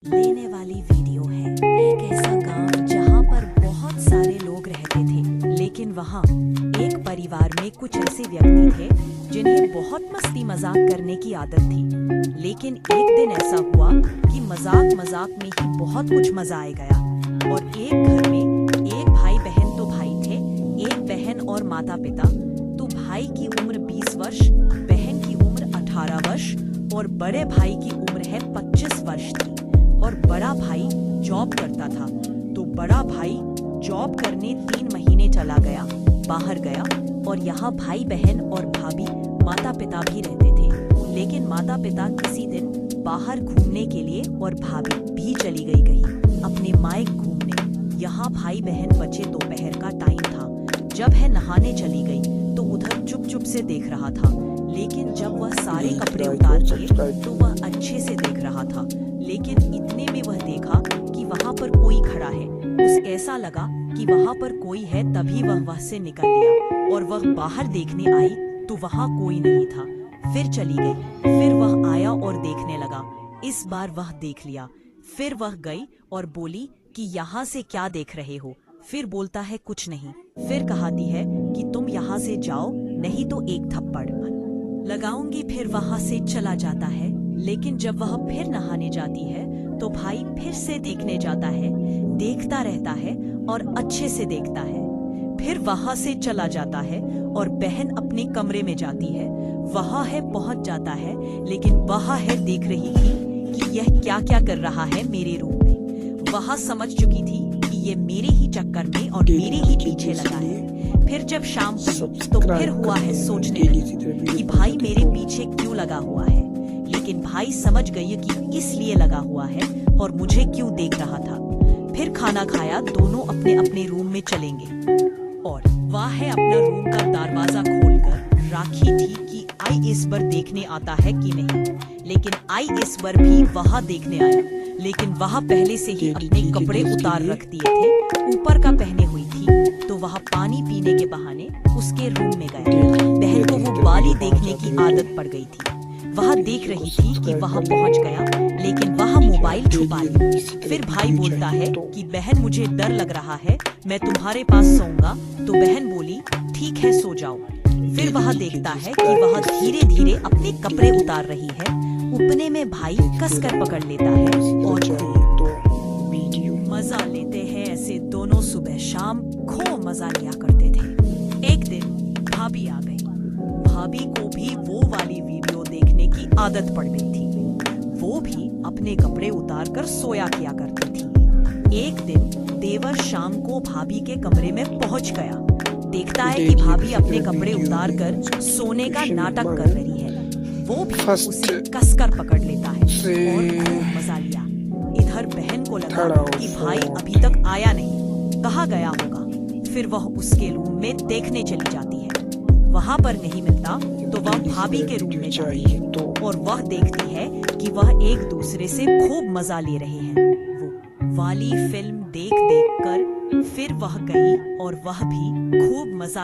लेने वाली वीडियो है एक ऐसा गांव जहां पर बहुत सारे लोग रहते थे, लेकिन वहां एक परिवार में कुछ ऐसे व्यक्ति थे जिन्हें बहुत मस्ती मजाक करने की आदत थी। लेकिन एक दिन ऐसा हुआ कि मजाक मजाक में ही बहुत कुछ मजा आ गया और एक घर में एक भाई बहन तो भाई थे, एक बहन और माता पिता। तो भाई की उम्र 20 वर्ष, बहन की उम्र 18 वर्ष और बड़े भाई की उम्र है 25 वर्ष थी। और बड़ा भाई जॉब करता था। तो बड़ा भाई जॉब करने 3 महीने चला गया, बाहर गया और यहाँ भाई बहन और भाभी माता पिता भी रहते थे। लेकिन माता पिता किसी दिन बाहर घूमने के लिए और भाभी भी चली गई अपने मायके घूमने। यहाँ भाई बहन बचे दोपहर का टाइम था। जब है नहाने चली गई तो उधर चुप चुप से देख रहा था। लेकिन जब वह सारे कपड़े उतार दिए तो वह अच्छे से देख रहा था। लेकिन इतने में वह देखा कि वहाँ पर कोई खड़ा है। उसे ऐसा लगा कि वहाँ पर कोई है, तभी वह से निकल लिया और वह बाहर देखने आई तो वहाँ कोई नहीं था। फिर चली गई। फिर वह आया और देखने लगा। इस बार वह देख लिया। फिर वह गई और बोली कि यहाँ से क्या देख रहे हो? फिर बोलता है कुछ नहीं। फिर कहती है कि तुम यहाँ से जाओ, नहीं तो एक थप्पड़ लगाऊंगी। फिर वहाँ से चला जाता है। लेकिन जब वह फिर नहाने जाती है तो भाई फिर से देखने जाता है, देखता रहता है और अच्छे से देखता है। फिर वहां से चला जाता है और बहन अपने कमरे में जाती है। वहां है पहुंच जाता है, लेकिन वहां है देख रही थी कि यह क्या क्या कर रहा है मेरे रूम में। वहां समझ चुकी थी कि ये मेरे ही चक्कर में और मेरे ही पीछे लगा है। फिर जब शाम हुई तो फिर हुआ है सोचने कि भाई मेरे पीछे क्यों लगा हुआ है। लेकिन भाई समझ गई कि किस लिए लगा हुआ है और मुझे क्यों देख रहा था। फिर खाना खाया, दोनों अपने अपने रूम में चलेंगे और वह है अपना रूम का दरवाजा खोलकर राखी थी कि आई इस बार देखने आता है कि नहीं। लेकिन आई इस बार भी वहां देखने आया, लेकिन वह पहले से ही अपने कपड़े उतार रख दिए थे, ऊपर का पहने हुई थी। तो वह पानी पीने के बहाने उसके रूम में गया। बहन को वो बाली देखने की आदत पड़ गई थी। वह देख रही थी कि वह पहुंच गया, लेकिन वह मोबाइल छुपा ली। फिर भाई बोलता है कि बहन मुझे डर लग रहा है, मैं तुम्हारे पास सोऊंगा। तो बहन बोली ठीक है सो जाओ। फिर वह देखता है कि वह धीरे धीरे अपने कपड़े उतार रही है। उतने में भाई कसकर पकड़ लेता है और मजा लेते हैं। ऐसे दोनों सुबह शाम खूब मजा लिया करते थे। एक दिन भाभी आ गई। भाभी को भी वो वाली वीडियो देखने की आदत पड़ गई थी। वो भी अपने कपड़े उतार कर सोया किया करती थी। एक दिन देवर शाम को भाभी के कमरे में पहुंच गया। देखता है कि भाभी अपने कपड़े उतार कर सोने का नाटक कर रही है। वो भी उसे कसकर पकड़ लेता है और खूब मजा लिया। इधर बहन को लगा कि भाई अभी तक आया नहीं, कहाँ गया होगा। फिर वह उसके रूम में देखने चली जाती है। वहां पर नहीं मिलता तो वह भाभी के रूम में जाती है और वह देखती है कि वह एक दूसरे से खूब मजा ले रहे हैं। वो वाली फिल्म देख देख कर फिर वह गई और वह भी खूब मजा